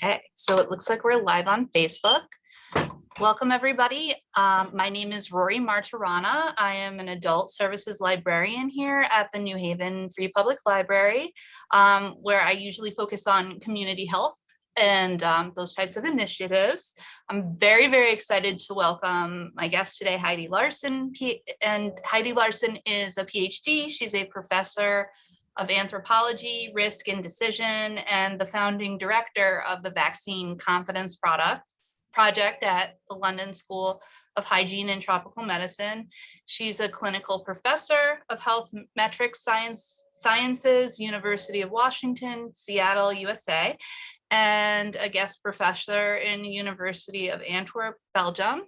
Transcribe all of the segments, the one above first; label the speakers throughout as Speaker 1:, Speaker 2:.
Speaker 1: Okay, so it looks like we're live on Facebook. Welcome, everybody. My name is Rory Martorana. I am an adult services librarian here at the New Haven Free Public Library, where I usually focus on community health and those types of initiatives. I'm very, very excited to welcome my guest today, Heidi Larson. And Heidi Larson is a PhD. She's a professor of Anthropology, Risk and Decision, and the founding director of the Vaccine Confidence Project at the London School of Hygiene and Tropical Medicine. She's a clinical professor of health metrics sciences, University of Washington, Seattle, USA, and a guest professor in the University of Antwerp, Belgium.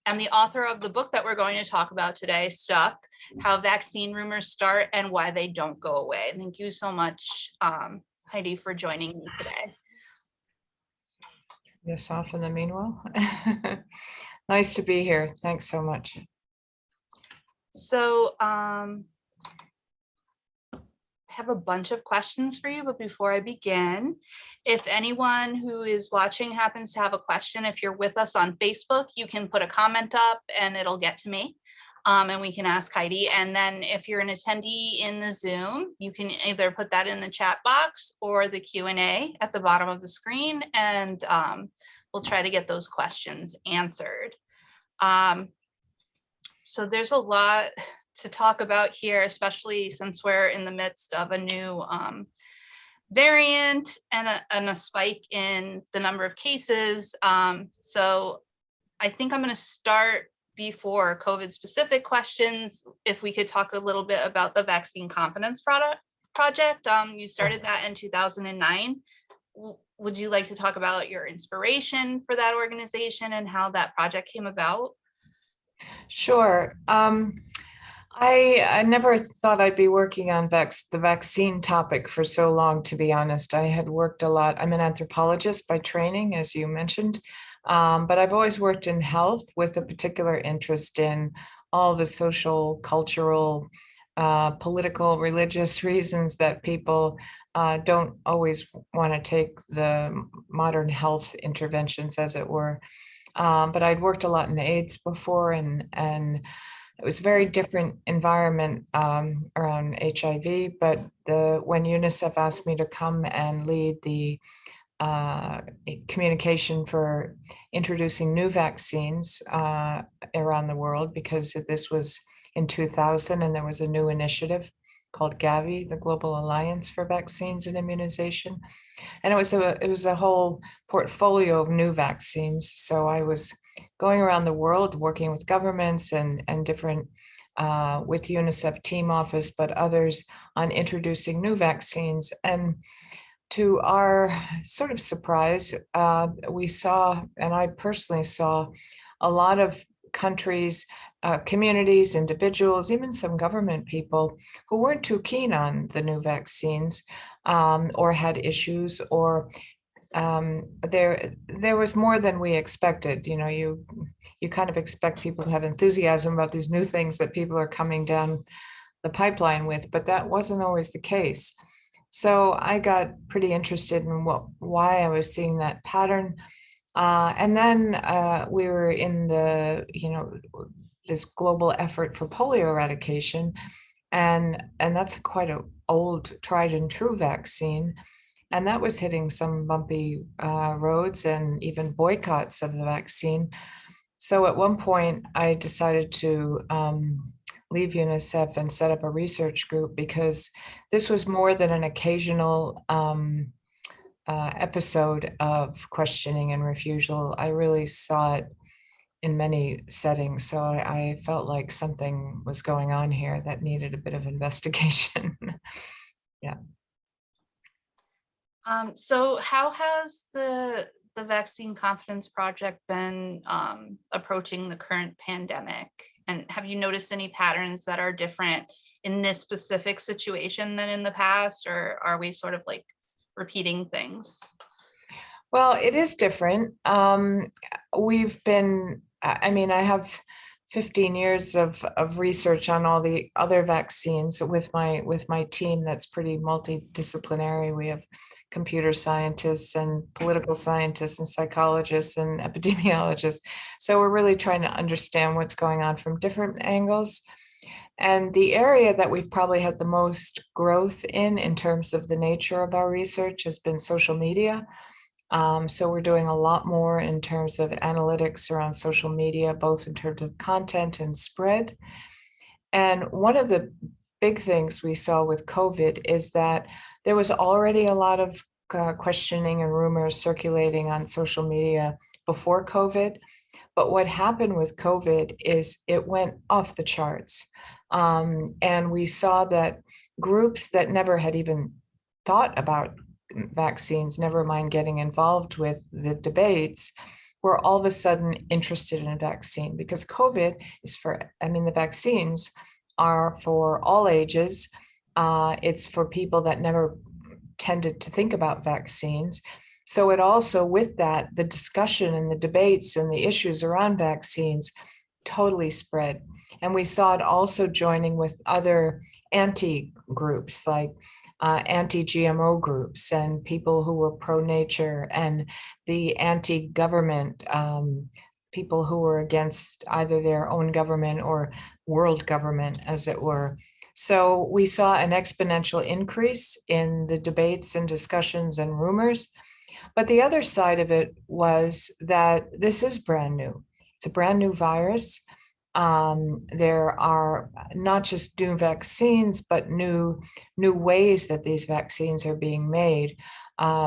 Speaker 1: I'm the author of the book that we're going to talk about today, Stuck, How Vaccine Rumors Start and Why They Don't Go Away. Thank you so much, Heidi, for joining me today.
Speaker 2: Yes, off in the meanwhile. Nice to be here. Thanks so much.
Speaker 1: So I have a bunch of questions for you, but before I begin, if anyone who is watching happens to have a question, if you're with us on Facebook, you can put a comment up and it'll get to me and we can ask Heidi. And then if you're an attendee in the Zoom, you can either put that in the chat box or the Q&A at the bottom of the screen, and we'll try to get those questions answered. So there's a lot to talk about here, especially since we're in the midst of a new variant and a spike in the number of cases. So I think I'm going to start before COVID specific questions. If we could talk a little bit about the Vaccine Confidence Project. You started that in 2009. Would you like to talk about your inspiration for that organization and how that project came about?
Speaker 2: Sure. I never thought I'd be working on the vaccine topic for so long, to be honest. I had worked a lot. I'm an anthropologist by training, as you mentioned, but I've always worked in health with a particular interest in all the social, cultural, political, religious reasons that people don't always want to take the modern health interventions, as it were. But I'd worked a lot in AIDS before, and it was a very different environment around HIV. But when UNICEF asked me to come and lead the communication for introducing new vaccines around the world, because this was in 2000 and there was a new initiative called Gavi, the Global Alliance for Vaccines and Immunization. And it was a whole portfolio of new vaccines. So I was going around the world working with governments and different, with UNICEF team office, but others on introducing new vaccines. And to our sort of surprise, we saw, and I personally saw, a lot of countries, communities, individuals, even some government people who weren't too keen on the new vaccines or had issues, or there was more than we expected. You know, you kind of expect people to have enthusiasm about these new things that people are coming down the pipeline with, but that wasn't always the case. So I got pretty interested in why I was seeing that pattern. And then we were in this global effort for polio eradication. And that's quite an old tried and true vaccine. And that was hitting some bumpy roads and even boycotts of the vaccine. So at one point I decided to leave UNICEF and set up a research group, because this was more than an occasional episode of questioning and refusal. I really saw it in many settings. So I felt like something was going on here that needed a bit of investigation. Yeah.
Speaker 1: So how has the Vaccine Confidence Project been approaching the current pandemic? And have you noticed any patterns that are different in this specific situation than in the past, or are we sort of like repeating things?
Speaker 2: Well, it is different. We've been, I mean, I have 15 years of research on all the other vaccines with my team that's pretty multidisciplinary. We have computer scientists and political scientists and psychologists and epidemiologists. So we're really trying to understand what's going on from different angles. And the area that we've probably had the most growth in terms of the nature of our research has been social media. So we're doing a lot more in terms of analytics around social media, both in terms of content and spread. And one of the big things we saw with COVID is that there was already a lot of questioning and rumors circulating on social media before COVID. But what happened with COVID is it went off the charts. And we saw that groups that never had even thought about vaccines, never mind getting involved with the debates, were all of a sudden interested in a vaccine, because COVID is the vaccines are for all ages. It's for people that never tended to think about vaccines. So it also, with that, the discussion and the debates and the issues around vaccines totally spread. And we saw it also joining with other anti-groups, like anti-GMO groups and people who were pro-nature, and the anti-government people who were against either their own government or world government, as it were. So we saw an exponential increase in the debates and discussions and rumors. But the other side of it was that this is brand new. It's a brand new virus. There are not just new vaccines, but new ways that these vaccines are being made.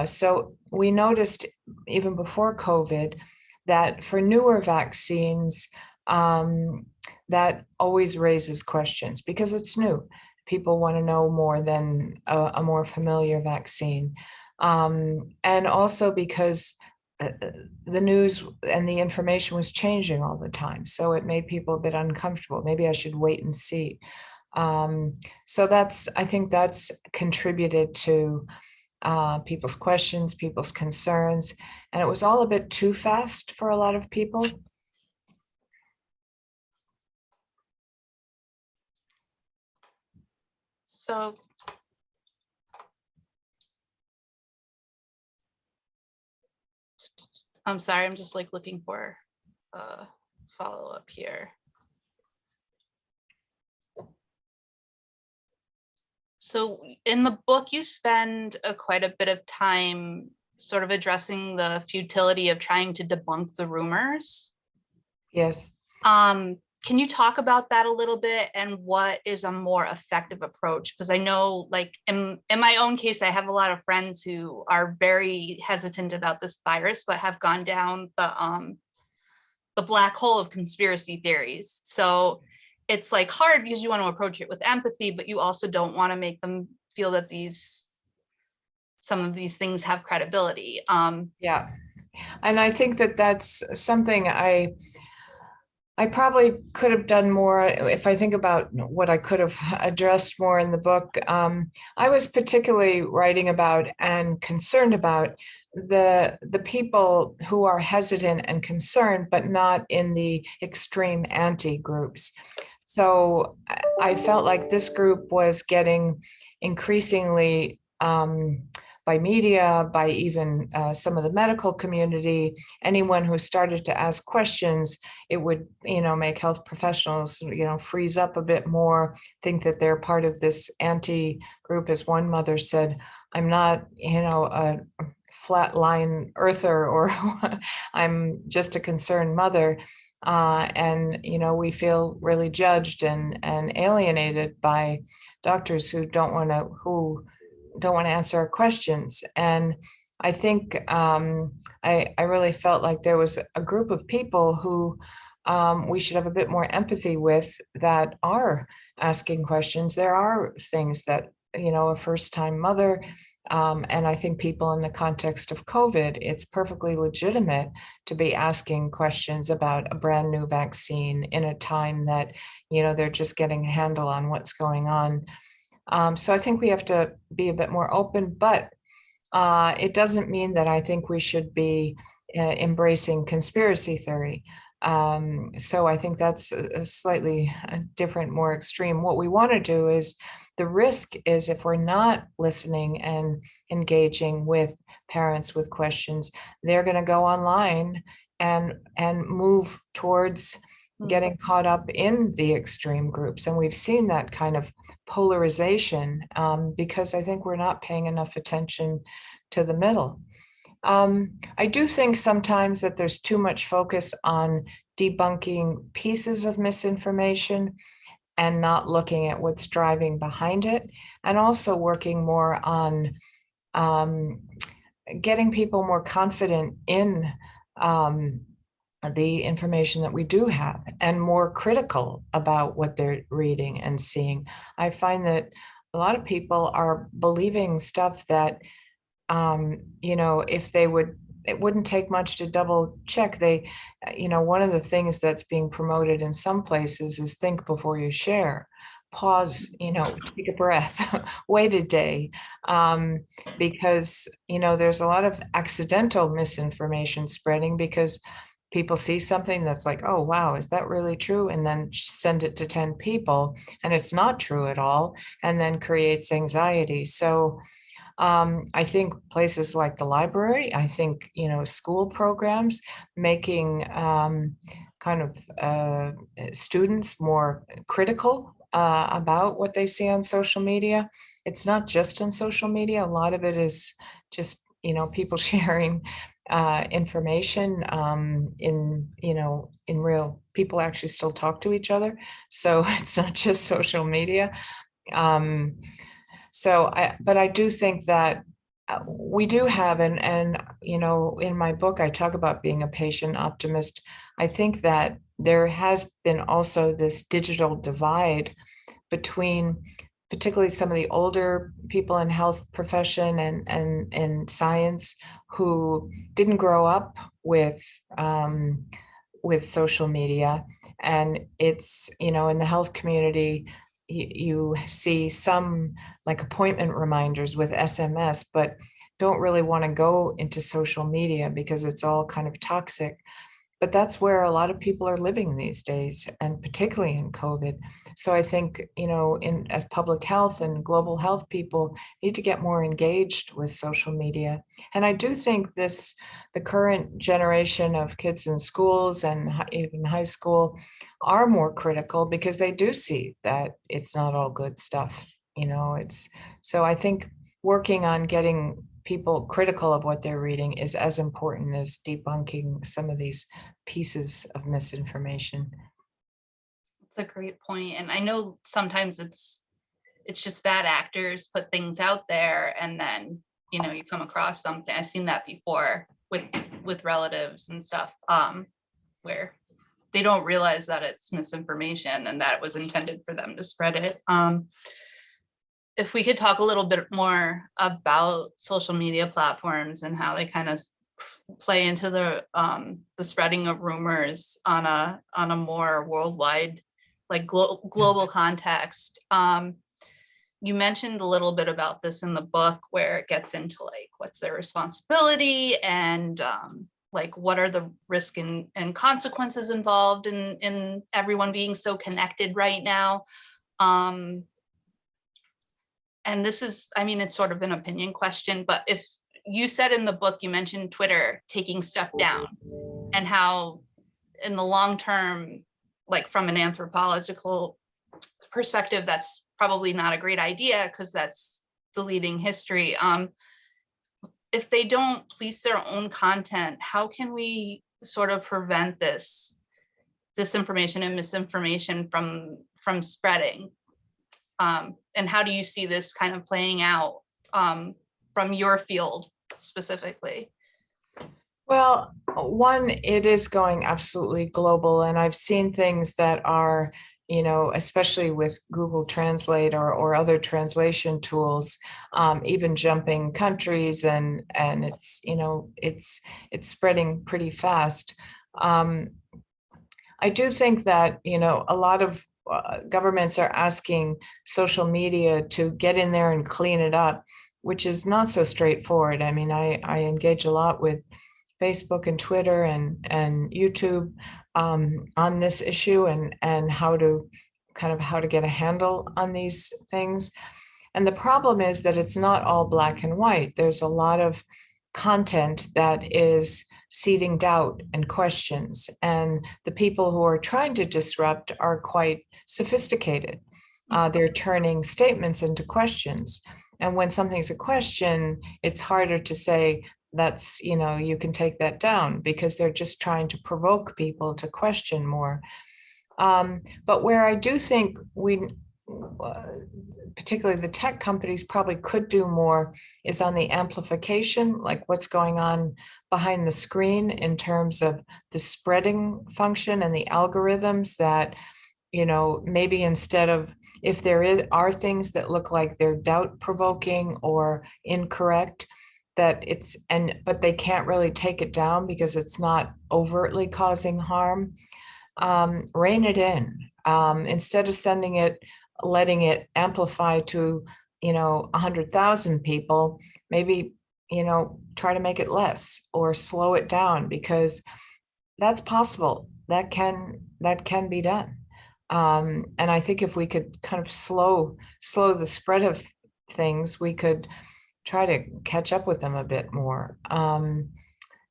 Speaker 2: So we noticed even before COVID that for newer vaccines, that always raises questions because it's new. People want to know more than a more familiar vaccine. And also because the news and the information was changing all the time. So it made people a bit uncomfortable. Maybe I should wait and see. So I think that's contributed to people's questions, people's concerns. And it was all a bit too fast for a lot of people.
Speaker 1: So I'm sorry, I'm just looking for a follow-up here. So in the book, you spend quite a bit of time sort of addressing the futility of trying to debunk the rumors.
Speaker 2: Yes.
Speaker 1: Can you talk about that a little bit and what is a more effective approach? Because I know, like in my own case, I have a lot of friends who are very hesitant about this virus, but have gone down the black hole of conspiracy theories. So it's like hard because you want to approach it with empathy, but you also don't want to make them feel that some of these things have credibility.
Speaker 2: Yeah. And I think that that's something I probably could have done more. If I think about what I could have addressed more in the book, I was particularly writing about and concerned about the people who are hesitant and concerned, but not in the extreme anti-groups. So I felt like this group was getting increasingly by media, by even some of the medical community, anyone who started to ask questions, it would, make health professionals, freeze up a bit more, think that they're part of this anti-group. As one mother said, I'm not, a flatline earther, or I'm just a concerned mother. And we feel really judged and alienated by doctors who don't want to answer our questions. And I think I really felt like there was a group of people who we should have a bit more empathy with, that are asking questions. There are things that, a first-time mother, and I think people in the context of COVID, it's perfectly legitimate to be asking questions about a brand new vaccine in a time that, they're just getting a handle on what's going on. So I think we have to be a bit more open, but it doesn't mean that I think we should be embracing conspiracy theory. So I think that's a slightly different, more extreme. What we want to do is, the risk is if we're not listening and engaging with parents with questions, they're going to go online and move towards getting caught up in the extreme groups. And we've seen that kind of polarization because I think we're not paying enough attention to the middle. I do think sometimes that there's too much focus on debunking pieces of misinformation and not looking at what's driving behind it, and also working more on getting people more confident in the information that we do have and more critical about what they're reading and seeing. I find that a lot of people are believing stuff that if they would, it wouldn't take much to double check. One of the things that's being promoted in some places is think before you share. Pause, take a breath, wait a day, because, there's a lot of accidental misinformation spreading because people see something that's like, oh, wow, is that really true? And then send it to 10 people and it's not true at all, and then creates anxiety. So I think places like the library, I think, school programs, making kind of students more critical about what they see on social media. It's not just on social media. A lot of it is just, people sharing information in real, people actually still talk to each other. So it's not just social media. But I do think that we do have, and in my book, I talk about being a patient optimist. I think that there has been also this digital divide between particularly some of the older people in health profession and science who didn't grow up with social media. And it's, in the health community, you see some like appointment reminders with SMS, but don't really want to go into social media because it's all kind of toxic. But that's where a lot of people are living these days, and particularly in COVID. So I think, as public health and global health people need to get more engaged with social media. And I do think the current generation of kids in schools and even high school are more critical because they do see that it's not all good stuff. So I think working on getting people critical of what they're reading is as important as debunking some of these pieces of misinformation.
Speaker 1: That's a great point. And I know sometimes it's just bad actors put things out there, and then you come across something. I've seen that before with relatives and stuff, where they don't realize that it's misinformation and that it was intended for them to spread it. If we could talk a little bit more about social media platforms and how they kind of play into the spreading of rumors on a more worldwide, like global context. You mentioned a little bit about this in the book, where it gets into like what's their responsibility and like what are the risk and consequences involved in everyone being so connected right now. And this is, it's sort of an opinion question, but if you said in the book, you mentioned Twitter taking stuff down, and how in the long term, like from an anthropological perspective, that's probably not a great idea because that's deleting history. If they don't police their own content, how can we sort of prevent this disinformation and misinformation from spreading? And how do you see this kind of playing out from your field specifically?
Speaker 2: Well, one, it is going absolutely global, and I've seen things that are, especially with Google Translate or other translation tools, even jumping countries, and it's, it's spreading pretty fast. I do think that, a lot of governments are asking social media to get in there and clean it up, which is not so straightforward. I engage a lot with Facebook and Twitter and YouTube on this issue and how to get a handle on these things. And the problem is that it's not all black and white. There's a lot of content that is seeding doubt and questions. And the people who are trying to disrupt are quite sophisticated. They're turning statements into questions. And when something's a question, it's harder to say that's, you can take that down, because they're just trying to provoke people to question more. But where I do think particularly the tech companies probably could do more is on the amplification, like what's going on behind the screen in terms of the spreading function and the algorithms that, maybe instead of, if are things that look like they're doubt provoking or incorrect, but they can't really take it down because it's not overtly causing harm, rein it in. Instead of letting it amplify to 100,000 people, maybe try to make it less or slow it down, because that's possible. That can be done. And I think if we could kind of slow the spread of things, we could try to catch up with them a bit more.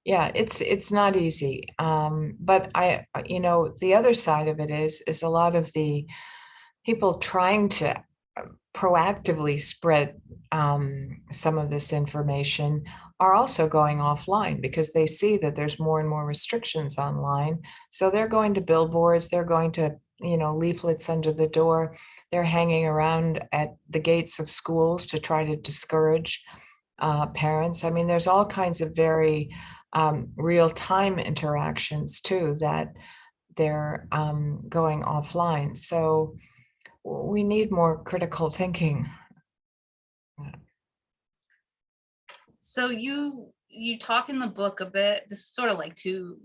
Speaker 2: Yeah, it's not easy. But the other side of it is a lot of the people trying to proactively spread some of this information are also going offline, because they see that there's more and more restrictions online. So they're going to billboards, they're going to, leaflets under the door, they're hanging around at the gates of schools to try to discourage parents. I mean, there's all kinds of very real-time interactions too that they're going offline. So we need more critical thinking.
Speaker 1: So you talk in the book a bit, this is sort of like two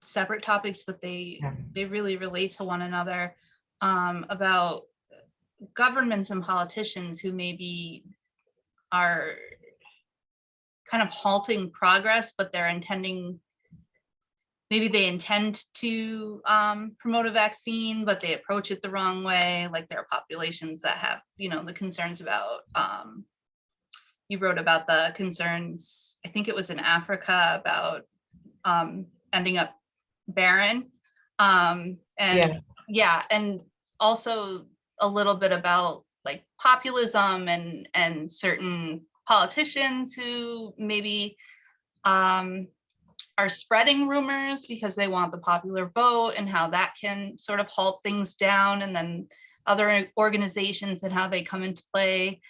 Speaker 1: separate topics, but they really relate to one another, about governments and politicians who maybe are kind of halting progress, but maybe they intend to promote a vaccine, but they approach it the wrong way. Like there are populations that have, the concerns about, you wrote about the concerns, I think it was in Africa, about ending up barren. And also a little bit about like populism and certain politicians who maybe are spreading rumors because they want the popular vote, and how that can sort of halt things down, and then other organizations and how they come into play.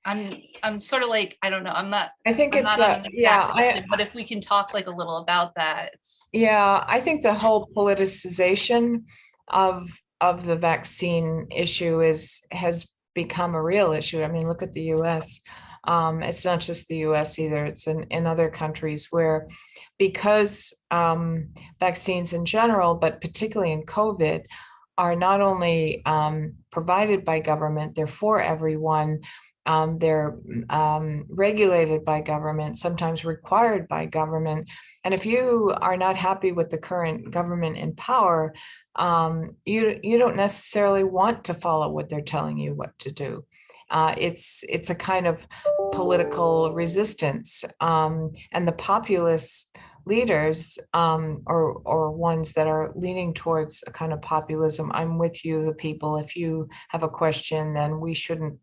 Speaker 1: I'm sort of like, I don't know,
Speaker 2: I think
Speaker 1: I'm
Speaker 2: it's
Speaker 1: not
Speaker 2: that,
Speaker 1: but if we can talk like a little about that.
Speaker 2: I think the whole politicization of the vaccine issue has become a real issue. I mean, look at the US. It's not just the US either, it's in other countries where, because vaccines in general, but particularly in COVID, are not only provided by government, they're for everyone. They're regulated by government, sometimes required by government. And if you are not happy with the current government in power, you don't necessarily want to follow what they're telling you what to do. It's a kind of political resistance, and the populist leaders, or ones that are leaning towards a kind of populism. I'm with you, the people. If you have a question, then we shouldn't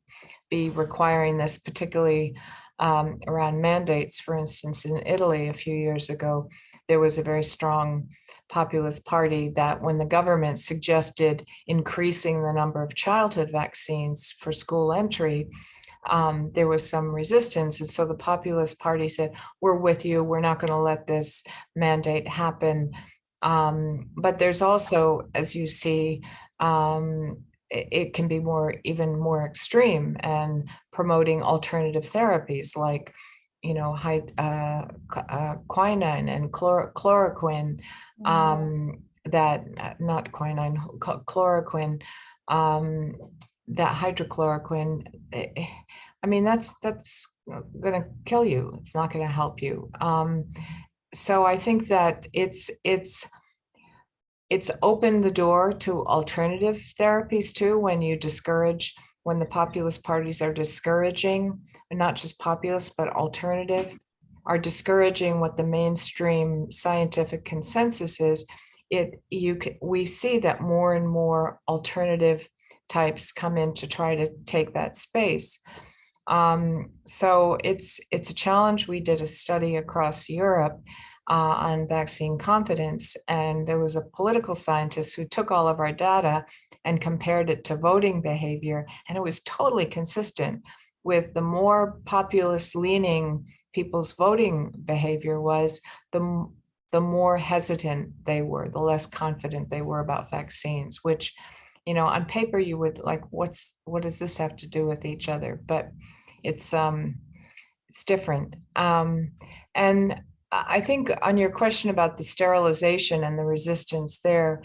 Speaker 2: be requiring this, particularly around mandates. For instance, in Italy a few years ago, there was a very strong populist party that, when the government suggested increasing the number of childhood vaccines for school entry, there was some resistance. And so the populist party said, we're with you, we're not going to let this mandate happen. But there's also, as you see, it can be even more extreme, and promoting alternative therapies like, quinine and chloroquine, that not quinine, chloroquine, that hydrochloroquine, I mean, that's going to kill you. It's not going to help you. So I think that it's opened the door to alternative therapies too, when the populist parties are discouraging, and not just populist, but alternative, are discouraging what the mainstream scientific consensus is. We see that more and more alternative types come in to try to take that space. So it's a challenge. We did a study across Europe on vaccine confidence, and there was a political scientist who took all of our data and compared it to voting behavior, and it was totally consistent with the more populist leaning people's voting behavior was, the more hesitant they were, the less confident they were about vaccines, which, on paper you would like, what does this have to do with each other? But it's different. And I think on your question about the sterilization and the resistance there,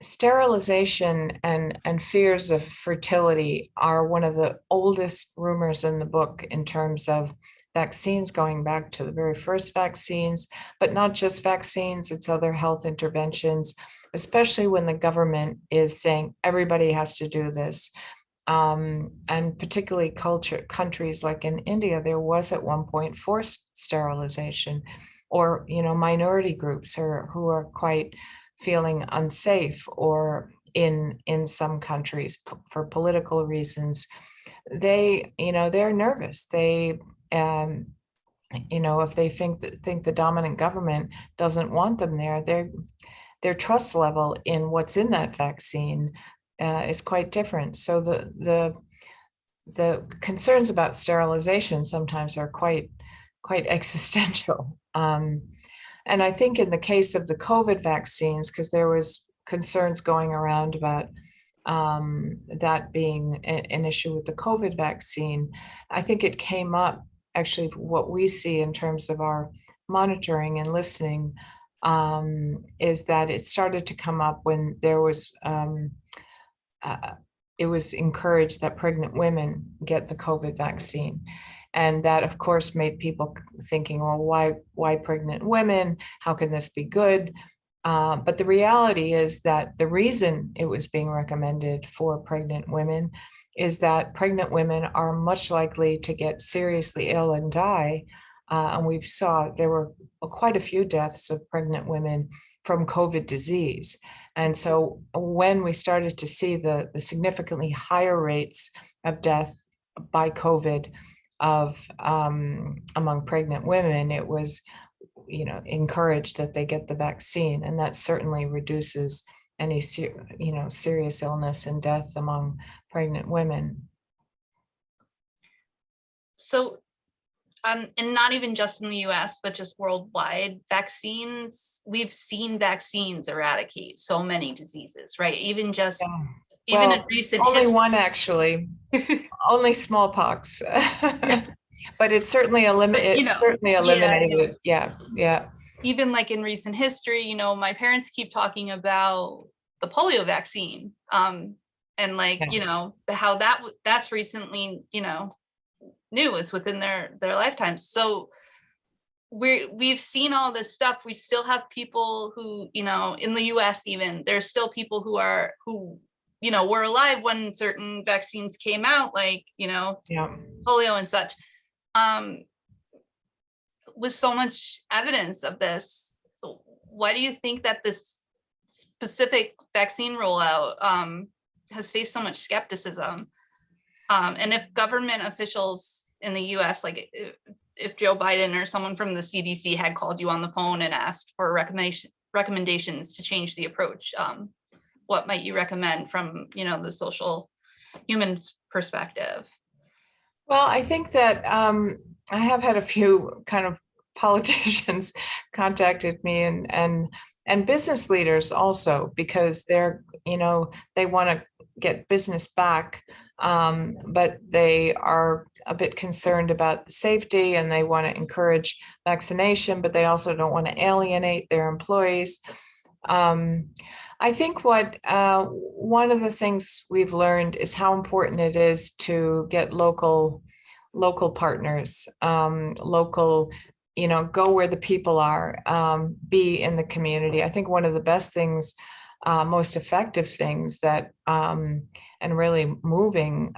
Speaker 2: sterilization and fears of fertility are one of the oldest rumors in the book in terms of vaccines, going back to the very first vaccines, but not just vaccines, it's other health interventions, especially when the government is saying everybody has to do this. And particularly countries like in India, there was at one point forced sterilization, or minority groups who are quite feeling unsafe, or in some countries for political reasons, they're nervous. They if they think the dominant government doesn't want them there, their trust level in what's in that vaccine is quite different. So the concerns about sterilization sometimes are quite existential. And I think in the case of the COVID vaccines, because there was concerns going around about that being an issue with the COVID vaccine, I think it came up, actually, what we see in terms of our monitoring and listening, is that it started to come up when there was it was encouraged that pregnant women get the COVID vaccine. And that, of course, made people thinking, well, why pregnant women? How can this be good? But the reality is that the reason it was being recommended for pregnant women is that pregnant women are much likely to get seriously ill and die. And we saw there were quite a few deaths of pregnant women from COVID disease. And so when we started to see the significantly higher rates of death by COVID among pregnant women, it was encouraged that they get the vaccine, and that certainly reduces any serious illness and death among pregnant women.
Speaker 1: So and not even just in the US, but just worldwide, vaccines, we've seen vaccines eradicate so many diseases, right? Even in recent
Speaker 2: only
Speaker 1: history.
Speaker 2: One, actually. Only smallpox. But it certainly eliminated it. Yeah.
Speaker 1: Even like in recent history, my parents keep talking about the polio vaccine, and how that's recently, new. It's within their lifetimes. So we've seen all this stuff. We still have people who, in the US, even there's still people who were alive when certain vaccines came out, like, polio and such. With so much evidence of this, why do you think that this specific vaccine rollout has faced so much skepticism? And if government officials in the US, like if Joe Biden or someone from the CDC had called you on the phone and asked for recommendations to change the approach, what might you recommend from, the social human perspective?
Speaker 2: Well, I think that I have had a few kind of politicians contacted me, and business leaders also, because they want to get business back, but they are a bit concerned about the safety, and they want to encourage vaccination, but they also don't want to alienate their employees. I think one of the things we've learned is how important it is to get local local partners, local, go where the people are, be in the community. I think one of the best things, most effective things that, and really moving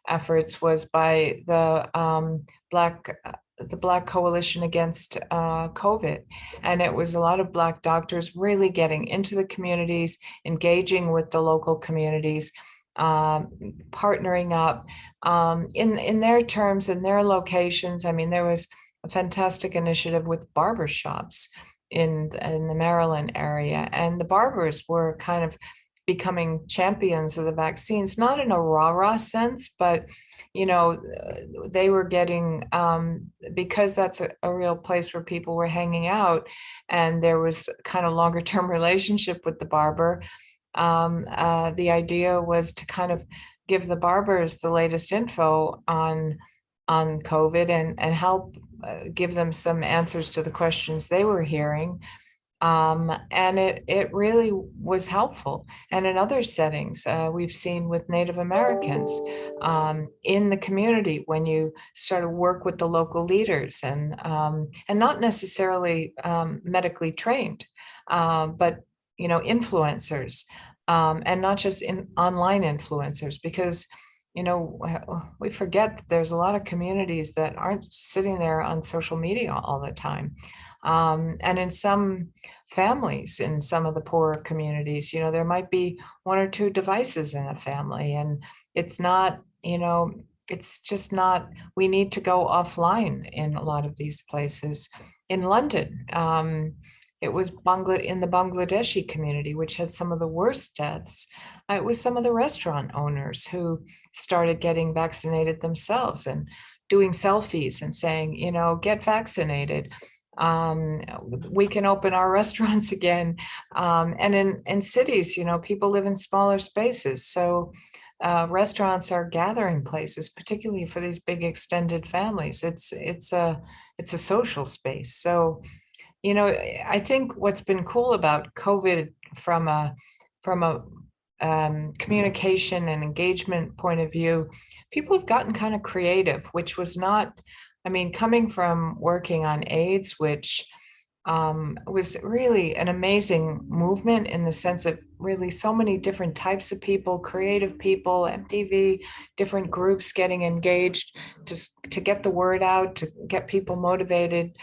Speaker 2: efforts was by the Black Coalition Against COVID. And it was a lot of Black doctors really getting into the communities, engaging with the local communities, partnering up in their terms, in their locations. I mean, there was a fantastic initiative with barbershops in the Maryland area, and the barbers were kind of becoming champions of the vaccines, not in a rah-rah sense, but they were getting, because that's a real place where people were hanging out, and there was kind of longer term relationship with the barber. The idea was to kind of give the barbers the latest info on COVID, and help give them some answers to the questions they were hearing. And it really was helpful. And in other settings, we've seen with Native Americans in the community, when you start to work with the local leaders, and not necessarily medically trained, but influencers, and not just in online influencers, because we forget that there's a lot of communities that aren't sitting there on social media all the time. And in some families, in some of the poorer communities, there might be one or two devices in a family, and it's not, it's just not, we need to go offline in a lot of these places. In London, it was in the Bangladeshi community, which had some of the worst deaths. It was some of the restaurant owners who started getting vaccinated themselves and doing selfies and saying, get vaccinated. We can open our restaurants again. And in cities, people live in smaller spaces. So restaurants are gathering places, particularly for these big extended families. It's a social space. So, I think what's been cool about COVID from a communication and engagement point of view, people have gotten kind of creative, which was not, coming from working on AIDS, which was really an amazing movement in the sense of really so many different types of people, creative people, MTV, different groups getting engaged to get the word out, to get people motivated,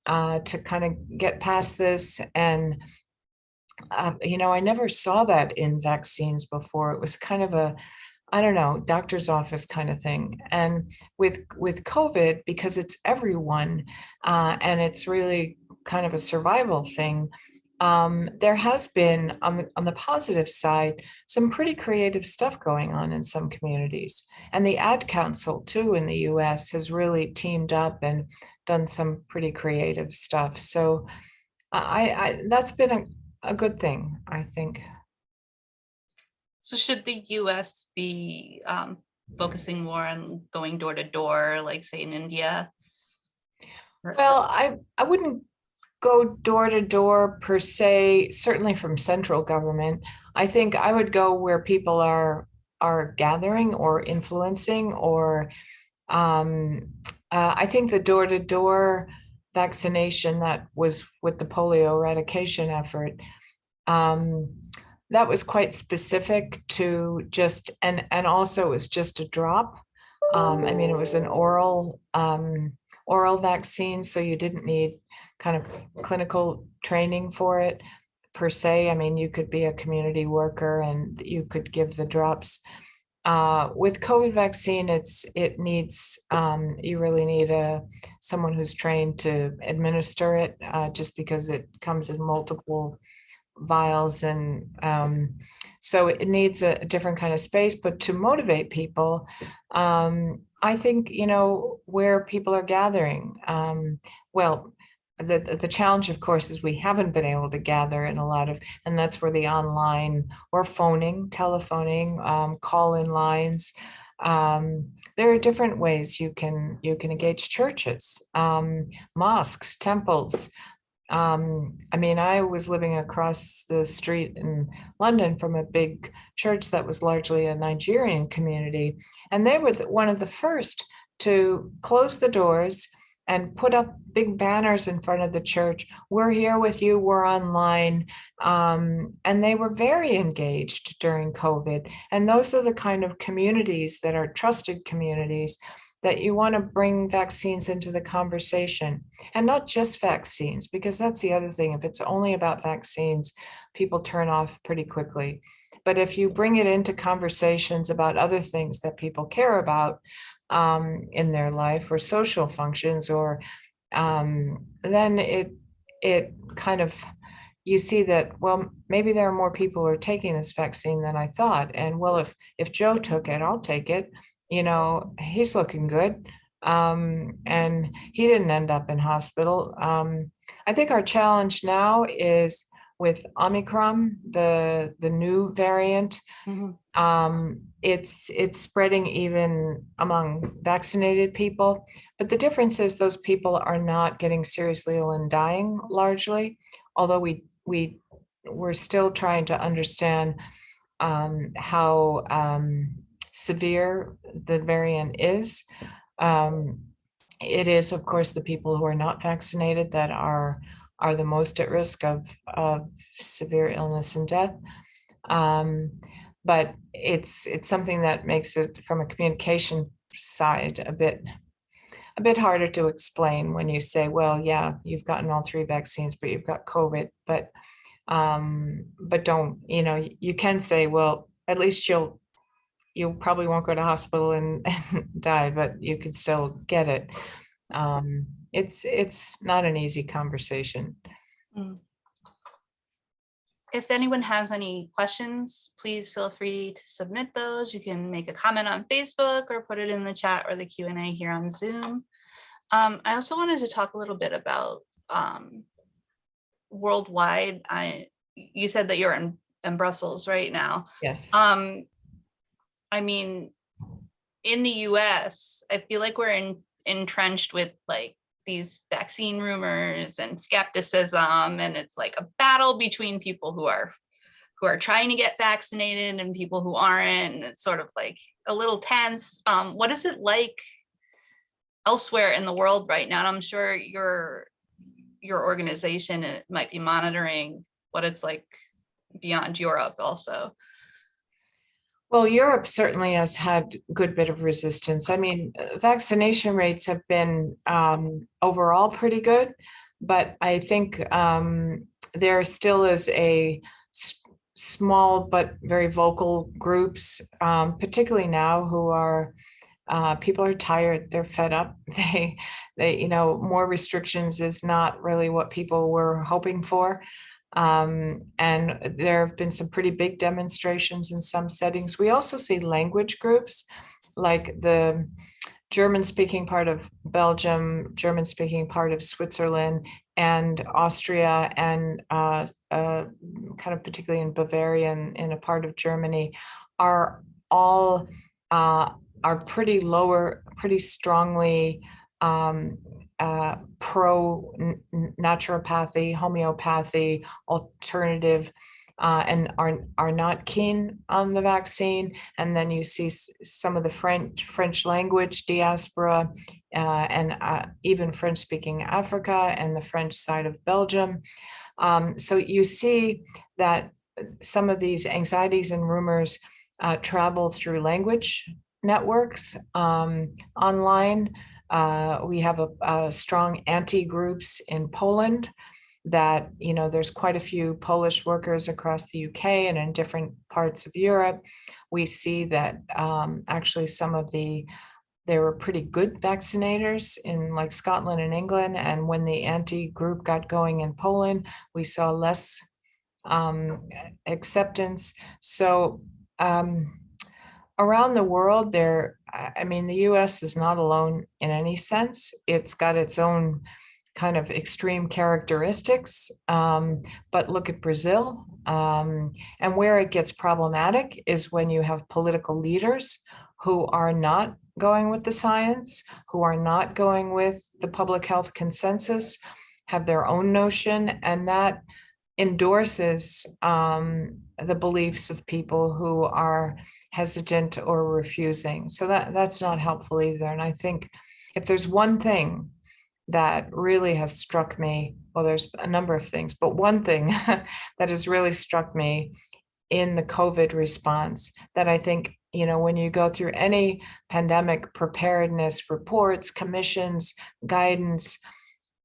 Speaker 2: to kind of get past this. And I never saw that in vaccines before. It was kind of a, I don't know, doctor's office kind of thing. And with COVID, because it's everyone, and it's really kind of a survival thing, there has been, on the positive side, some pretty creative stuff going on in some communities. And the Ad Council, too, in the US has really teamed up and done some pretty creative stuff. So I that's been a good thing, I think.
Speaker 1: So should the US be focusing more on going door to door, like say in India?
Speaker 2: Well, I wouldn't go door to door per se, certainly from central government. I think I would go where people are gathering or influencing, or I think the door to door vaccination that was with the polio eradication effort, that was quite specific to just, and also it was just a drop. It was an oral vaccine, so you didn't need kind of clinical training for it per se. You could be a community worker and you could give the drops. With COVID vaccine, it needs, you really need someone who's trained to administer it, just because it comes in multiple vials, and so it needs a different kind of space. But to motivate people, I think where people are gathering, well, the challenge, of course, is we haven't been able to gather in a lot of, and that's where the online or telephoning, call-in lines. There are different ways you can engage. Churches, mosques, temples. I was living across the street in London from a big church that was largely a Nigerian community, and they were one of the first to close the doors and put up big banners in front of the church. We're here with you, we're online. And they were very engaged during COVID. And those are the kind of communities that are trusted communities that you want to bring vaccines into the conversation. And not just vaccines, because that's the other thing. If it's only about vaccines, people turn off pretty quickly. But if you bring it into conversations about other things that people care about, in their life or social functions, or then it kind of, you see that, well, maybe there are more people who are taking this vaccine than I thought. And well, if Joe took it, I'll take it. He's looking good. And he didn't end up in hospital. I think our challenge now is with Omicron, the new variant. It's spreading even among vaccinated people, but the difference is those people are not getting seriously ill and dying largely, although we're still trying to understand how severe the variant is. It is, of course, the people who are not vaccinated that are the most at risk of severe illness and death. But it's something that makes it, from a communication side, a bit harder to explain when you say, well, yeah, you've gotten all 3 vaccines, but you've got COVID. But don't, you can say, well, at least you probably won't go to hospital and die, but you could still get it. It's not an easy conversation.
Speaker 1: If anyone has any questions, please feel free to submit those. You can make a comment on Facebook or put it in the chat or the Q&A here on Zoom. I also wanted to talk a little bit about worldwide. You said that you're in Brussels right now.
Speaker 2: Yes.
Speaker 1: I mean, in the US, I feel like we're entrenched with like these vaccine rumors and skepticism, and it's like a battle between people who are trying to get vaccinated and people who aren't, and it's sort of like a little tense. What is it like elsewhere in the world right now? And I'm sure your organization might be monitoring what it's like beyond Europe also.
Speaker 2: Well, Europe certainly has had a good bit of resistance. I mean, vaccination rates have been overall pretty good, but I think there still is a small but very vocal groups, particularly now, who are people are tired, they're fed up. They more restrictions is not really what people were hoping for. And there have been some pretty big demonstrations in some settings. We also see language groups like the German-speaking part of Belgium, German-speaking part of Switzerland, and Austria, and kind of particularly in Bavaria and in a part of Germany, are all pretty strongly pro naturopathy, homeopathy, alternative, and are not keen on the vaccine. And then you see some of the French language diaspora, and even French-speaking Africa and the French side of Belgium. So you see that some of these anxieties and rumors travel through language networks online. We have a strong anti-groups in Poland that, there's quite a few Polish workers across the UK and in different parts of Europe. We see that actually there were pretty good vaccinators in like Scotland and England. And when the anti-group got going in Poland, we saw less acceptance. So around the world, the US is not alone in any sense. It's got its own kind of extreme characteristics, but look at Brazil. And where it gets problematic is when you have political leaders who are not going with the science, who are not going with the public health consensus, have their own notion, and that endorses the beliefs of people who are hesitant or refusing. So that's not helpful either. And I think if there's one thing that really has struck me, well, there's a number of things, but one thing that has really struck me in the COVID response that I think, when you go through any pandemic preparedness reports, commissions, guidance,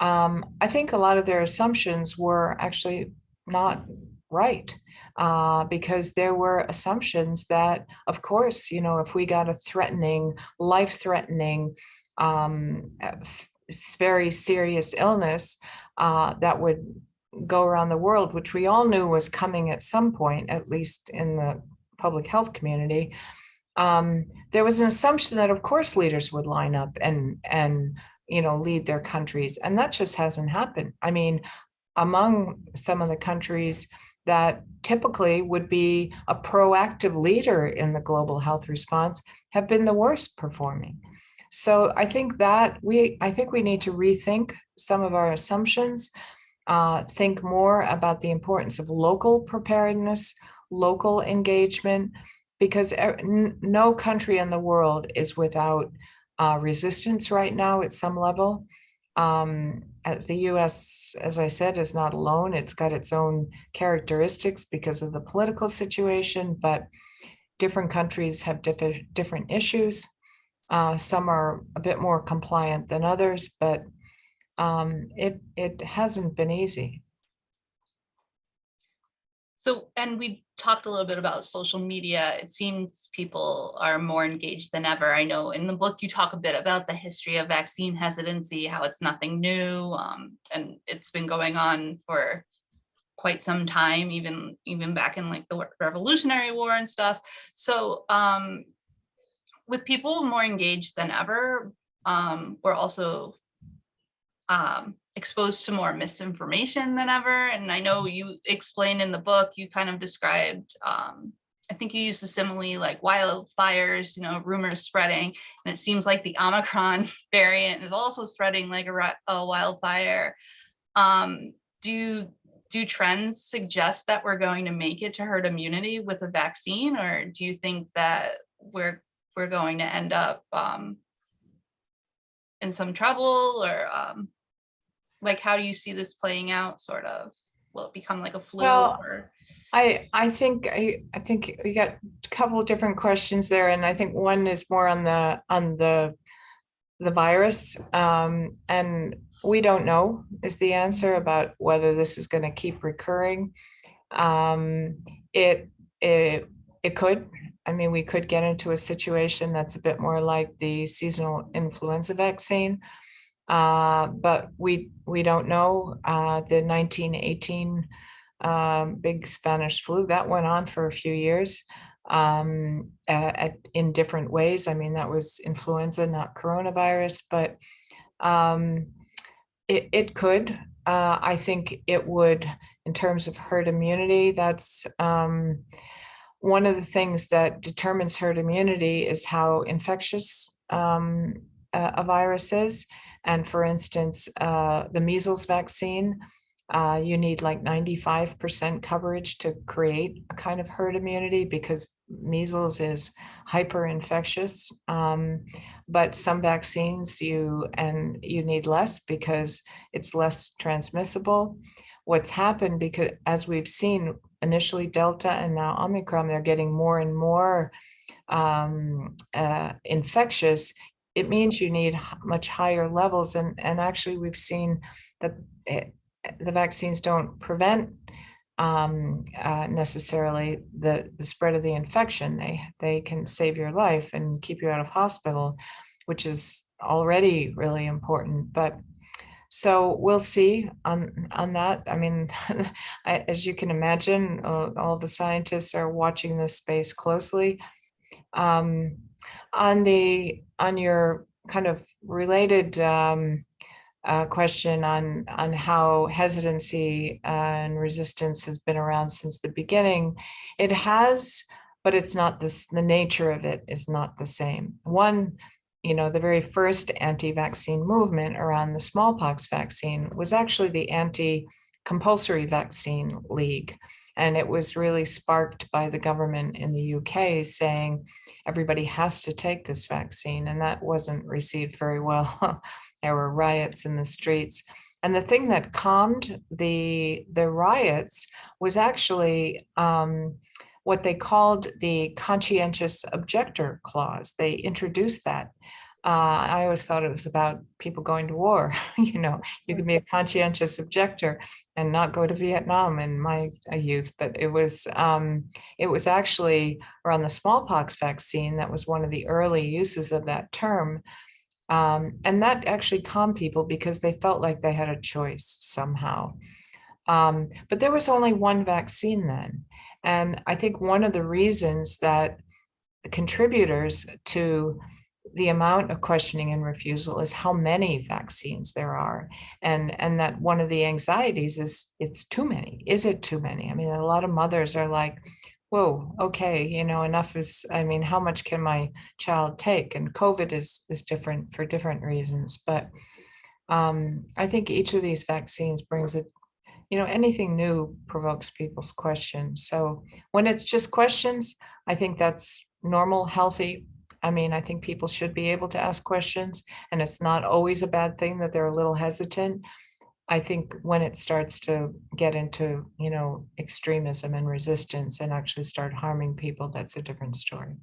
Speaker 2: I think a lot of their assumptions were actually not right. Because there were assumptions that, of course, if we got a threatening, life-threatening, very serious illness that would go around the world, which we all knew was coming at some point, at least in the public health community, there was an assumption that, of course, leaders would line up and lead their countries, and that just hasn't happened. I mean, among some of the countries that typically would be a proactive leader in the global health response have been the worst performing. So I think we need to rethink some of our assumptions, think more about the importance of local preparedness, local engagement, because no country in the world is without resistance right now at some level. The US, as I said, is not alone. It's got its own characteristics because of the political situation, but different countries have different issues. Some are a bit more compliant than others, but it hasn't been easy.
Speaker 1: So, and we talked a little bit about social media. It seems people are more engaged than ever. I know in the book you talk a bit about the history of vaccine hesitancy, how it's nothing new, and it's been going on for quite some time, even back in like the Revolutionary War and stuff. So with people more engaged than ever, we're also exposed to more misinformation than ever. And I know you explained in the book, you kind of described, I think you used the simile like wildfires, rumors spreading, and it seems like the Omicron variant is also spreading like a wildfire. Do trends suggest that we're going to make it to herd immunity with a vaccine, or do you think that we're going to end up in some trouble, or like, how do you see this playing out, sort of? Will it become like a flu?
Speaker 2: Well,
Speaker 1: or
Speaker 2: I think you got a couple of different questions there, and I think one is more on the virus, and we don't know is the answer about whether this is going to keep recurring. It could. I mean, we could get into a situation that's a bit more like the seasonal influenza vaccine. But we don't know. The 1918 big Spanish flu, that went on for a few years in different ways. I mean, that was influenza, not coronavirus, but it could. I think it would, in terms of herd immunity, that's one of the things that determines herd immunity is how infectious a virus is. And for instance, the measles vaccine, you need like 95% coverage to create a kind of herd immunity because measles is hyper infectious. But some vaccines you need less because it's less transmissible. What's happened, because as we've seen initially Delta and now Omicron, they're getting more and more infectious. It means you need much higher levels, and actually we've seen that the vaccines don't prevent necessarily the spread of the infection. They can save your life and keep you out of hospital, which is already really important. But so we'll see on that. I mean, as you can imagine, all the scientists are watching this space closely. On your kind of related question on how hesitancy and resistance has been around since the beginning, it has, but it's not this. The nature of it is not the same. One, the very first anti-vaccine movement around the smallpox vaccine was actually the compulsory vaccine league. And it was really sparked by the government in the UK saying everybody has to take this vaccine. And that wasn't received very well. There were riots in the streets. And the thing that calmed the riots was actually what they called the conscientious objector clause. They introduced that. I always thought it was about people going to war. You know, you could be a conscientious objector and not go to Vietnam in my youth, but it was actually around the smallpox vaccine that was one of the early uses of that term. And that actually calmed people because they felt like they had a choice somehow. But there was only one vaccine then. And I think one of the reasons that contributors to the amount of questioning and refusal is how many vaccines there are. And that one of the anxieties is it's too many. Is it too many? I mean, a lot of mothers are like, whoa, okay, you know, enough is, I mean, how much can my child take? And COVID is different for different reasons. But I think each of these vaccines brings it, you know, anything new provokes people's questions. So when it's just questions, I think that's normal, healthy. I mean, I think people should be able to ask questions, and it's not always a bad thing that they're a little hesitant. I think when it starts to get into, you know, extremism and resistance and actually start harming people, that's a different story.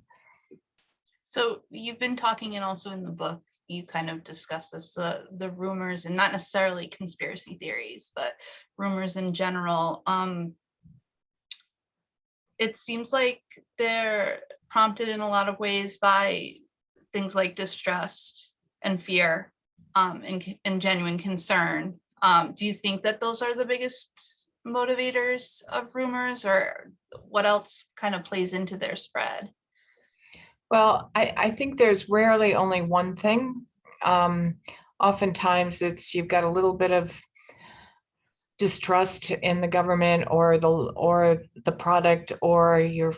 Speaker 1: So you've been talking, and also in the book, you kind of discuss this, the rumors, and not necessarily conspiracy theories, but rumors in general. It seems like they're prompted in a lot of ways by things like distrust and fear, and genuine concern. Do you think that those are the biggest motivators of rumors, or what else kind of plays into their spread?
Speaker 2: Well, I think there's rarely only one thing. Oftentimes it's you've got a little bit of distrust in the government or the product, or you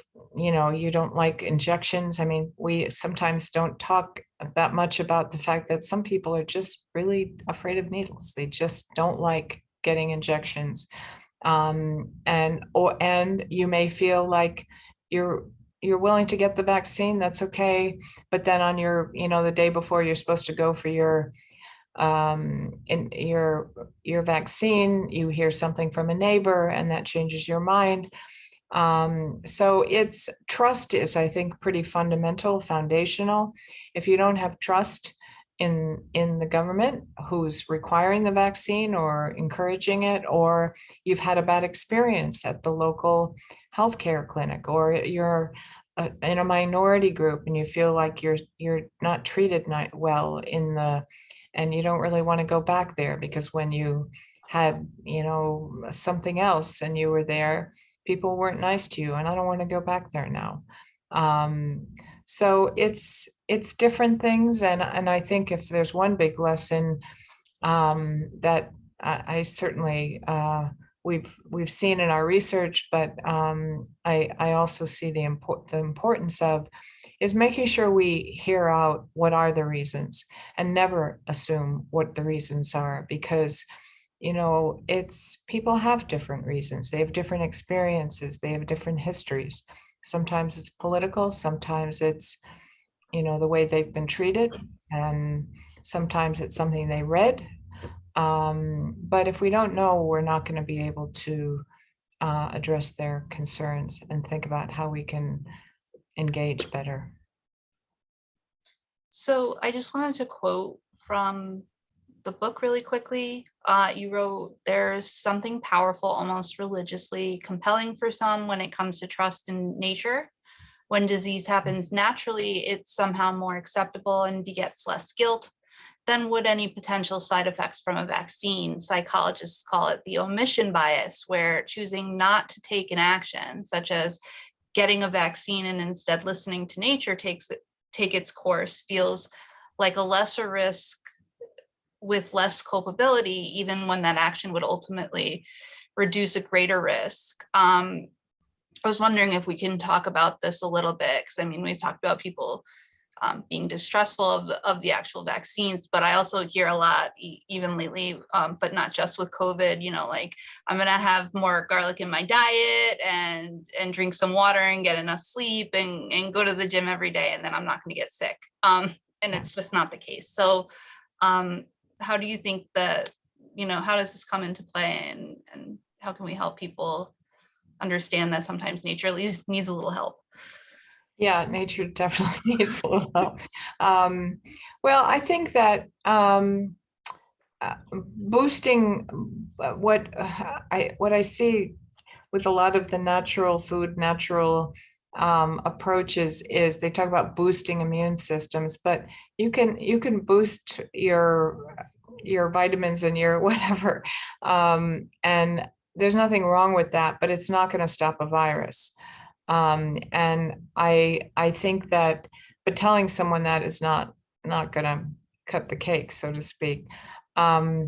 Speaker 2: don't like injections. I mean, we sometimes don't talk that much about the fact that some people are just really afraid of needles. They just don't like getting injections. And you may feel like you're willing to get the vaccine, that's okay. But then on the day before you're supposed to go for your vaccine, you hear something from a neighbor and that changes your mind. So trust is, I think, pretty fundamental, foundational. If you don't have trust in the government who's requiring the vaccine or encouraging it, or you've had a bad experience at the local healthcare clinic, or you're in a minority group and you feel like you're not treated well and you don't really want to go back there because when you had, something else and you were there, people weren't nice to you, and I don't want to go back there now. So it's different things, and I think if there's one big lesson that I certainly we've seen in our research, but I also see the importance of is making sure we hear out what are the reasons and never assume what the reasons are, because it's people have different reasons, they have different experiences, they have different histories. Sometimes it's political, sometimes it's the way they've been treated, and sometimes it's something they read. But if we don't know, we're not going to be able to address their concerns and think about how we can engage better.
Speaker 1: So I just wanted to quote from the book really quickly. You wrote, "There's something powerful, almost religiously compelling for some when it comes to trust in nature. When disease happens naturally, it's somehow more acceptable and begets less guilt than would any potential side effects from a vaccine. Psychologists call it the omission bias, where choosing not to take an action, such as getting a vaccine and instead listening to nature take its course, feels like a lesser risk with less culpability, even when that action would ultimately reduce a greater risk." I was wondering if we can talk about this a little bit, because I mean, we've talked about people being distrustful of the actual vaccines. But I also hear a lot, even lately, but not just with COVID, like I'm going to have more garlic in my diet and drink some water and get enough sleep and go to the gym every day, and then I'm not going to get sick. And it's just not the case. So how do you think that, how does this come into play, and how can we help people understand that sometimes nature at least needs a little help?
Speaker 2: Yeah, nature definitely needs a little help. Well, I think that boosting what I see with a lot of the natural food, natural approaches is they talk about boosting immune systems, but you can boost your vitamins and your whatever, and there's nothing wrong with that, but it's not going to stop a virus. And I think that, but telling someone that is not going to cut the cake, so to speak. I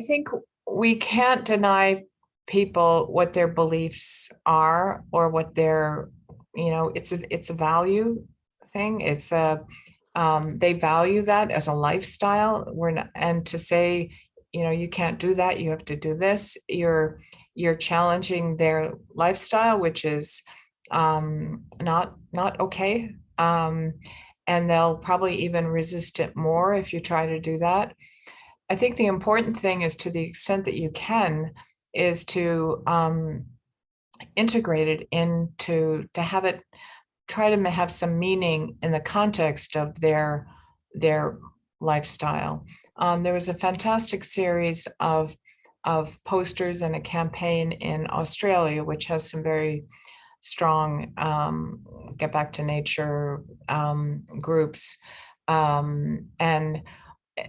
Speaker 2: think we can't deny people what their beliefs are, or what their, it's a value thing. It's a they value that as a lifestyle. We're not, and to say, you can't do that, you have to do this, you're challenging their lifestyle, which is not okay. And they'll probably even resist it more if you try to do that. I think the important thing is, to the extent that you can, is to integrate it into, to have it, try to have some meaning in the context of their lifestyle. There was a fantastic series of posters and a campaign in Australia, which has some very strong get back to nature groups, and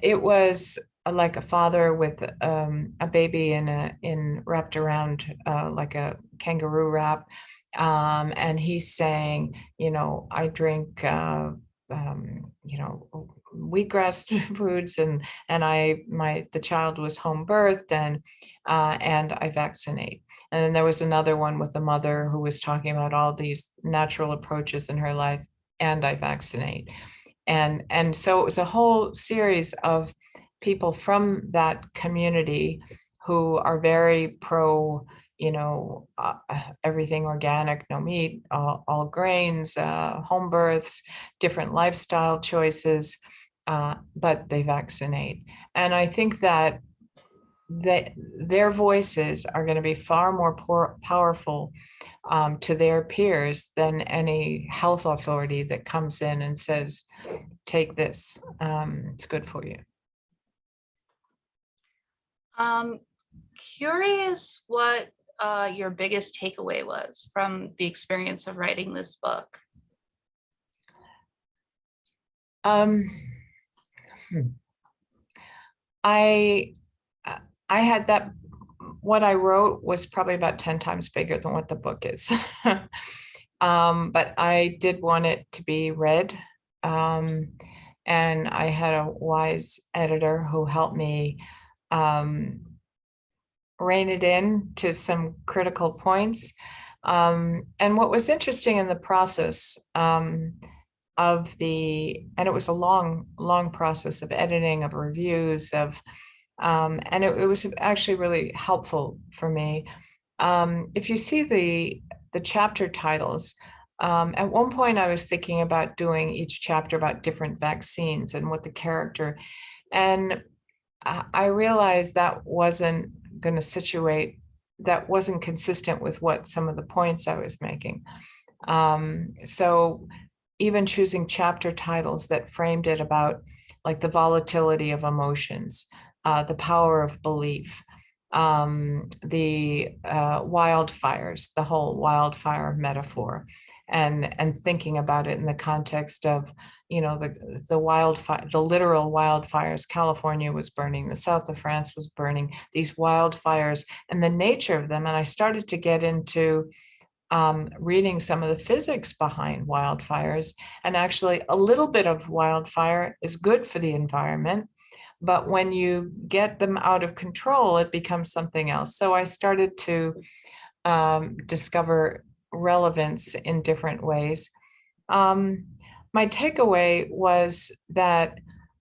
Speaker 2: it was like a father with a baby in wrapped around like a kangaroo wrap, and he's saying, I drink wheatgrass foods, and the child was home birthed, and I vaccinate. And then there was another one with a mother who was talking about all these natural approaches in her life, and I vaccinate. And so it was a whole series of people from that community who are very pro, everything organic, no meat, all grains, home births, different lifestyle choices, but they vaccinate. And I think that their voices are going to be far more powerful to their peers than any health authority that comes in and says, take this, it's good for you.
Speaker 1: Curious what your biggest takeaway was from the experience of writing this book.
Speaker 2: I had that, what I wrote was probably about 10 times bigger than what the book is. But I did want it to be read. And I had a wise editor who helped me rein it in to some critical points. And what was interesting in the process and it was a long process of editing, of reviews, and it was actually really helpful for me. If you see the chapter titles, at one point I was thinking about doing each chapter about different vaccines and what the character, and I realized that wasn't going to situate, that wasn't consistent with what some of the points I was making. So even choosing chapter titles that framed it about like the volatility of emotions, the power of belief, the wildfires, the whole wildfire metaphor, and thinking about it in the context of, the wildfire, the literal wildfires. California was burning, the south of France was burning, these wildfires and the nature of them. And I started to get into reading some of the physics behind wildfires, and actually a little bit of wildfire is good for the environment, but when you get them out of control, it becomes something else. So I started to discover relevance in different ways. My takeaway was that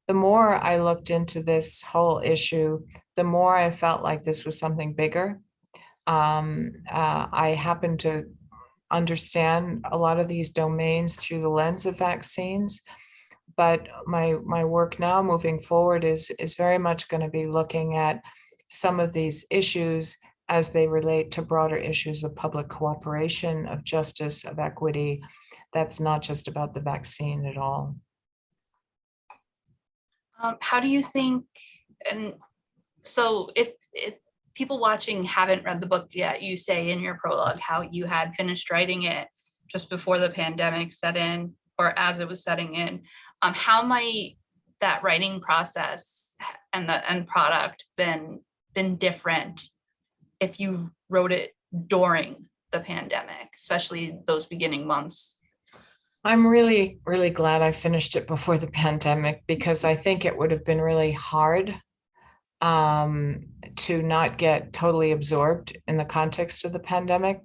Speaker 2: the more I looked into this whole issue, the more I felt like this was something bigger. I happen to understand a lot of these domains through the lens of vaccines, but my work now moving forward is very much going to be looking at some of these issues as they relate to broader issues of public cooperation, of justice, of equity. That's not just about the vaccine at all.
Speaker 1: How do you think, and so if people watching haven't read the book yet, you say in your prologue how you had finished writing it just before the pandemic set in, or as it was setting in. How might that writing process and the end product been different if you wrote it during the pandemic, especially those beginning months?
Speaker 2: I'm really, really glad I finished it before the pandemic, because I think it would have been really hard to not get totally absorbed in the context of the pandemic.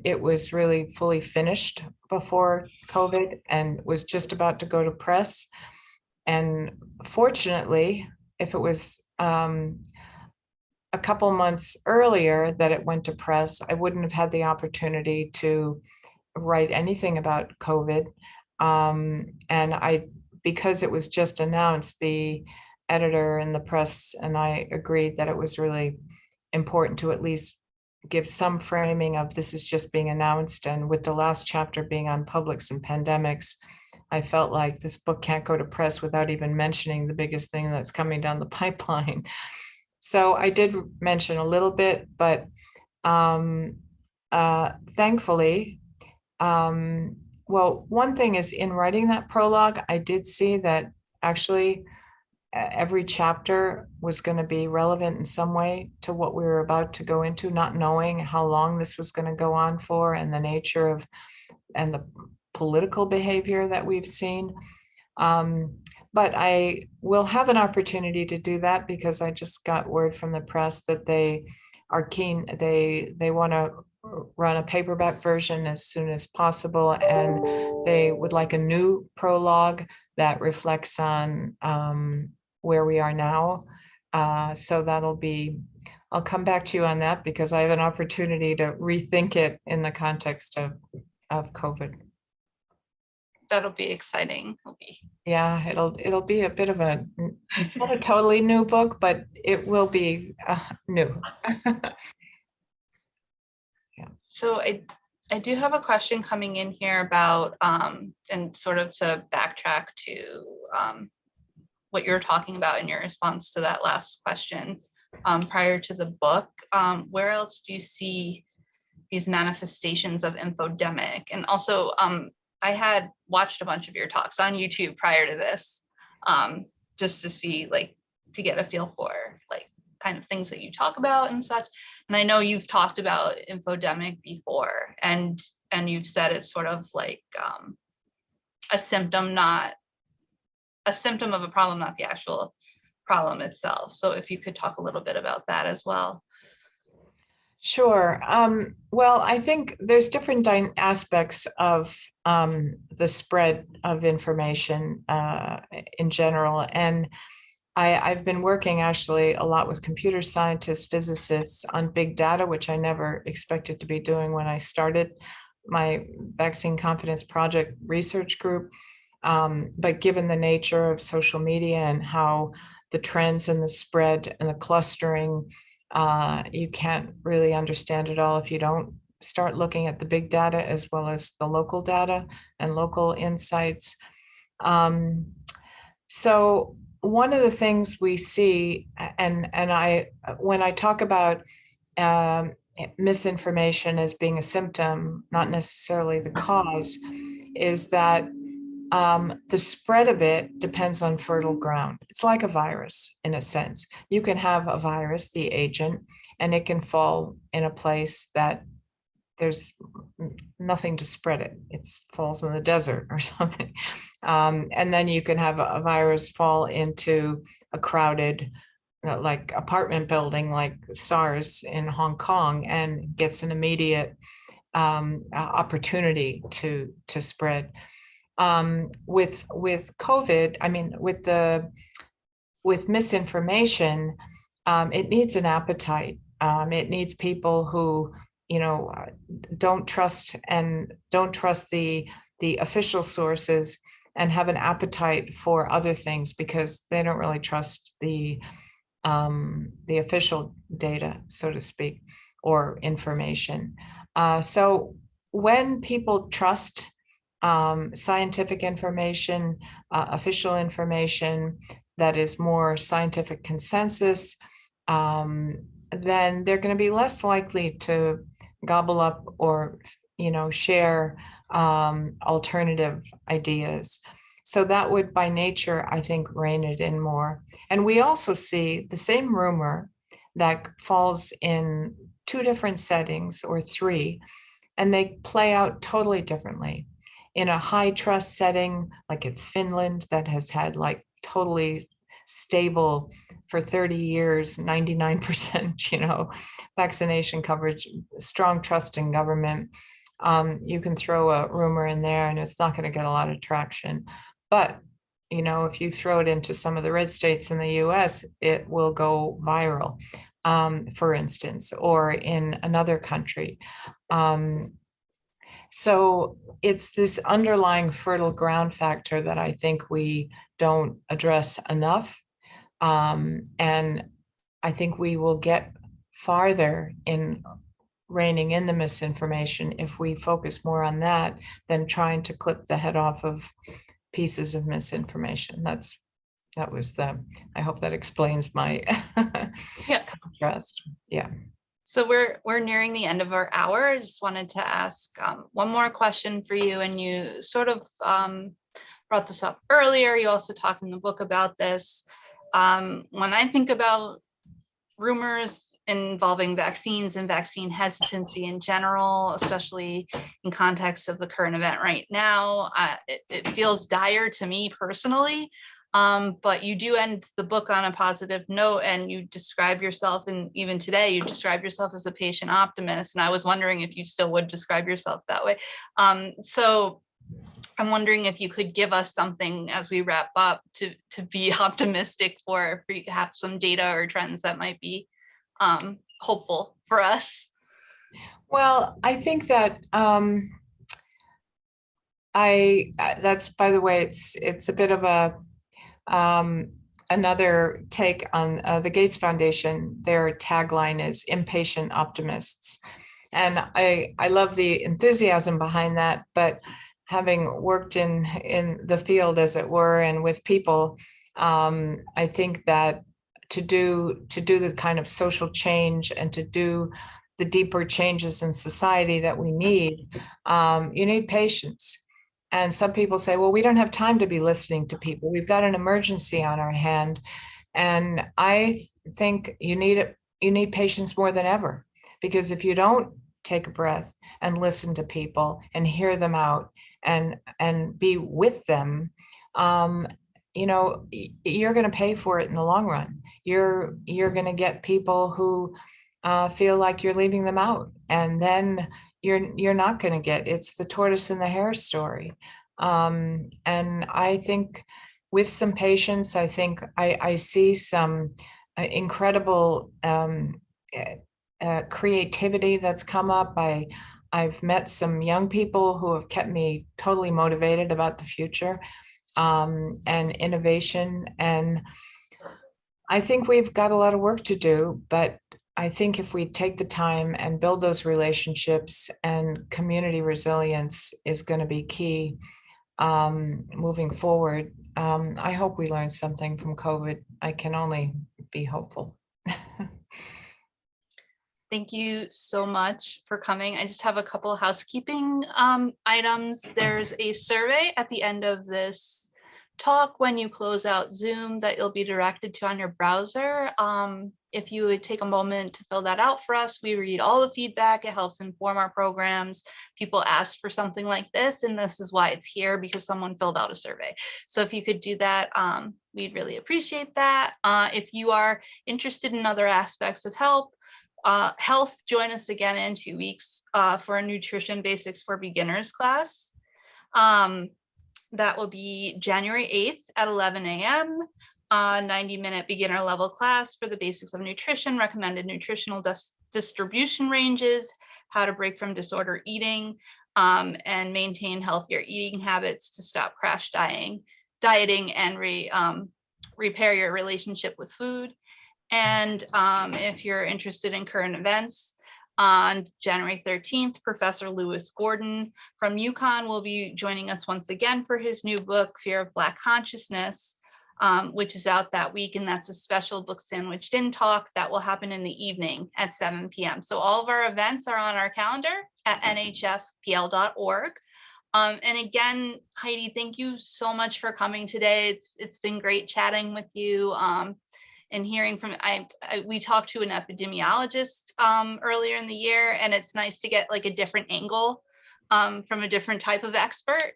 Speaker 2: It was really fully finished before COVID and was just about to go to press. And fortunately, if it was a couple months earlier that it went to press, I wouldn't have had the opportunity to write anything about COVID. And because it was just announced, the editor and the press and I agreed that it was really important to at least give some framing of this is just being announced. And with the last chapter being on publics and pandemics, I felt like this book can't go to press without even mentioning the biggest thing that's coming down the pipeline. So I did mention a little bit, but thankfully, well, one thing is, in writing that prologue, I did see that actually every chapter was going to be relevant in some way to what we were about to go into, not knowing how long this was going to go on for and the nature of and the political behavior that we've seen. But I will have an opportunity to do that, because I just got word from the press that they are keen. They want to run a paperback version as soon as possible, and they would like a new prologue that reflects on where we are now. So that'll be, I'll come back to you on that, because I have an opportunity to rethink it in the context of COVID.
Speaker 1: That'll be exciting.
Speaker 2: Yeah, it'll be a bit of a, not a totally new book, but it will be new.
Speaker 1: Yeah. So I do have a question coming in here about, and sort of to backtrack to what you're talking about in your response to that last question prior to the book. Where else do you see these manifestations of infodemic? And also, I had watched a bunch of your talks on YouTube prior to this, just to see, like, to get a feel for like kind of things that you talk about and such. And I know you've talked about infodemic before, and you've said it's sort of like a symptom, not a symptom of a problem, not the actual problem itself. So if you could talk a little bit about that as well.
Speaker 2: Sure. Well, I think there's different aspects of the spread of information in general. And I've been working actually a lot with computer scientists, physicists on big data, which I never expected to be doing when I started my Vaccine Confidence Project research group. But given the nature of social media and how the trends and the spread and the clustering, you can't really understand it all if you don't start looking at the big data as well as the local data and local insights. So one of the things we see, and when I talk about misinformation as being a symptom, not necessarily the cause, is that the spread of it depends on fertile ground. It's like a virus in a sense. You can have a virus, the agent, and it can fall in a place that there's nothing to spread it. It falls in the desert or something. And then you can have a virus fall into a crowded, like apartment building, like SARS in Hong Kong, and gets an immediate opportunity to spread. With COVID, I mean, with misinformation, it needs an appetite. It needs people who, don't trust the official sources and have an appetite for other things because they don't really trust the official data, so to speak, or information. So when people trust scientific information, official information that is more scientific consensus, then they're going to be less likely to gobble up or, share alternative ideas. So that would, by nature, I think, rein it in more. And we also see the same rumor that falls in two different settings or three, and they play out totally differently. In a high trust setting, like in Finland, that has had like totally stable for 30 years, 99%, vaccination coverage, strong trust in government. You can throw a rumor in there and it's not going to get a lot of traction. But, if you throw it into some of the red states in the US, it will go viral, for instance, or in another country. So it's this underlying fertile ground factor that I think we don't address enough. And I think we will get farther in reining in the misinformation if we focus more on that than trying to clip the head off of pieces of misinformation. I hope that explains my contrast. Yeah.
Speaker 1: So we're nearing the end of our hour. I just wanted to ask one more question for you, and you sort of brought this up earlier. You also talked in the book about this. When I think about rumors involving vaccines and vaccine hesitancy in general, especially in context of the current event right now, it feels dire to me personally. But you do end the book on a positive note, and you describe yourself, and even today you describe yourself as a patient optimist. And I was wondering if you still would describe yourself that way. So I'm wondering if you could give us something as we wrap up to be optimistic for you to have some data or trends that might be hopeful for us.
Speaker 2: Well, I think that that's, by the way, it's a bit of a another take on the Gates Foundation. Their tagline is impatient optimists. And I love the enthusiasm behind that, but having worked in the field, as it were, and with people, I think that to do the kind of social change and to do the deeper changes in society that we need, you need patience. And some people say, well, we don't have time to be listening to people. We've got an emergency on our hand. And I think you need patience more than ever, because if you don't take a breath and listen to people and hear them out and be with them, you're going to pay for it in the long run. You're going to get people who feel like you're leaving them out, and then you're not going to get, it's the tortoise and the hare story. And I think with some patience, I think I see some incredible creativity that's come up. I've met some young people who have kept me totally motivated about the future, and innovation. And I think we've got a lot of work to do, but I think if we take the time and build those relationships, and community resilience is going to be key moving forward. I hope we learned something from COVID. I can only be hopeful.
Speaker 1: Thank you so much for coming. I just have a couple of housekeeping items. There's a survey at the end of this talk when you close out Zoom that you'll be directed to on your browser. If you would take a moment to fill that out for us, we read all the feedback. It helps inform our programs. People asked for something like this, and this is why it's here, because someone filled out a survey. So if you could do that, we'd really appreciate that. If you are interested in other aspects of help, Health, join us again in 2 weeks for a nutrition basics for beginners class. That will be January 8th at 11 a.m. 90-minute beginner level class for the basics of nutrition, recommended nutritional distribution ranges, how to break from disorder eating, and maintain healthier eating habits to stop crash dieting and repair your relationship with food. And if you're interested in current events, on January 13th, Professor Lewis Gordon from UConn will be joining us once again for his new book, Fear of Black Consciousness, which is out that week. And that's a special book sandwiched in talk that will happen in the evening at 7 p.m. So all of our events are on our calendar at nhfpl.org. And again, Heidi, thank you so much for coming today. It's been great chatting with you. And hearing from, we talked to an epidemiologist earlier in the year, and it's nice to get like a different angle from a different type of expert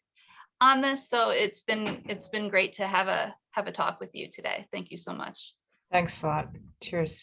Speaker 1: on this. So it's been great to have a talk with you today. Thank you so much.
Speaker 2: Thanks a lot. Cheers.